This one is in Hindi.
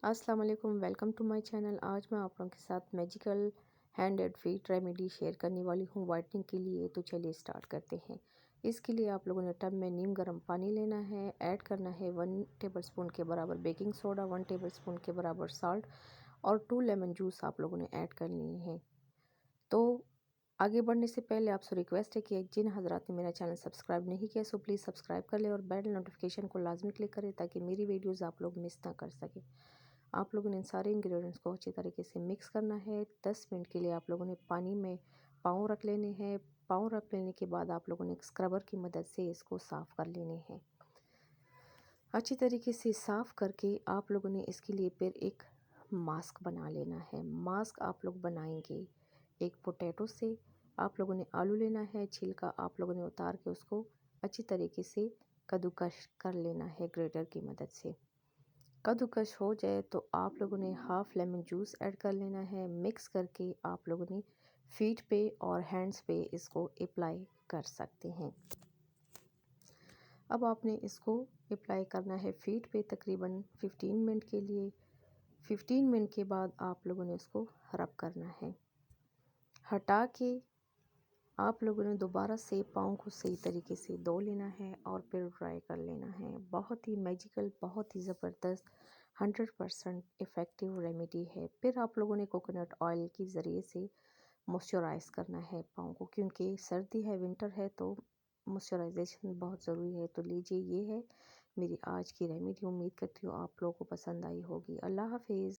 अस्सलाम वालेकुम, वेलकम टू माय चैनल। आज मैं आप लोगों के साथ magical hand and feet remedy share करने वाली हूँ वाइटनिंग के लिए। तो चलिए स्टार्ट करते हैं। इसके लिए आप लोगों ने टब में नीम गर्म पानी लेना है। ऐड करना है 1 टेबलस्पून के बराबर बेकिंग सोडा, 1 टेबलस्पून के बराबर साल्ट और 2 लेमन जूस आप लोगों ने ऐड करनी है। तो आगे बढ़ने से पहले आपसे रिक्वेस्ट है कि जिन हजरात ने मेरा चैनल सब्सक्राइब नहीं किया सो प्लीज़ सब्सक्राइब कर ले और बेल नोटिफिकेशन को लाजमी क्लिक करें ताकि मेरी वीडियोस आप लोग मिस ना कर सकें। आप लोगों ने इन सारे इंग्रेडिएंट्स को अच्छी तरीके से मिक्स करना है। 10 मिनट के लिए आप लोगों ने पानी में पाँव रख लेने हैं। पाँव रख लेने के बाद आप लोगों ने एक स्क्रबर की मदद से इसको साफ़ कर लेने हैं। अच्छी तरीके से साफ़ करके आप लोगों ने इसके लिए फिर एक मास्क बना लेना है। मास्क आप लोग बनाएंगे एक पोटैटो से। आप लोगों ने आलू लेना है, छिलका आप लोगों ने उतार के उसको अच्छी तरीके से कद्दूकस कर लेना है ग्रेटर की मदद से। कद्दूकस हो जाए तो आप लोगों ने हाफ़ लेमन जूस ऐड कर लेना है। मिक्स करके आप लोगों ने फीट पे और हैंड्स पे इसको अप्लाई कर सकते हैं। अब आपने इसको अप्लाई करना है फीट पे तकरीबन 15 मिनट के लिए। 15 मिनट के बाद आप लोगों ने इसको रब करना है। हटा के आप लोगों ने दोबारा से पाँव को सही तरीके से धो लेना है और फिर ड्राई कर लेना है। बहुत ही मैजिकल, बहुत ही ज़बरदस्त 100% इफ़ेक्टिव रेमेडी है। फिर आप लोगों ने कोकोनट ऑयल के ज़रिए से मॉइस्चराइज़ करना है पाँव को, क्योंकि सर्दी है, विंटर है, तो मॉइस्चराइजेशन बहुत ज़रूरी है। तो लीजिए, ये है मेरी आज की रेमेडी। उम्मीद करती हूँ आप लोगों को पसंद आई होगी। अल्लाह हाफिज़।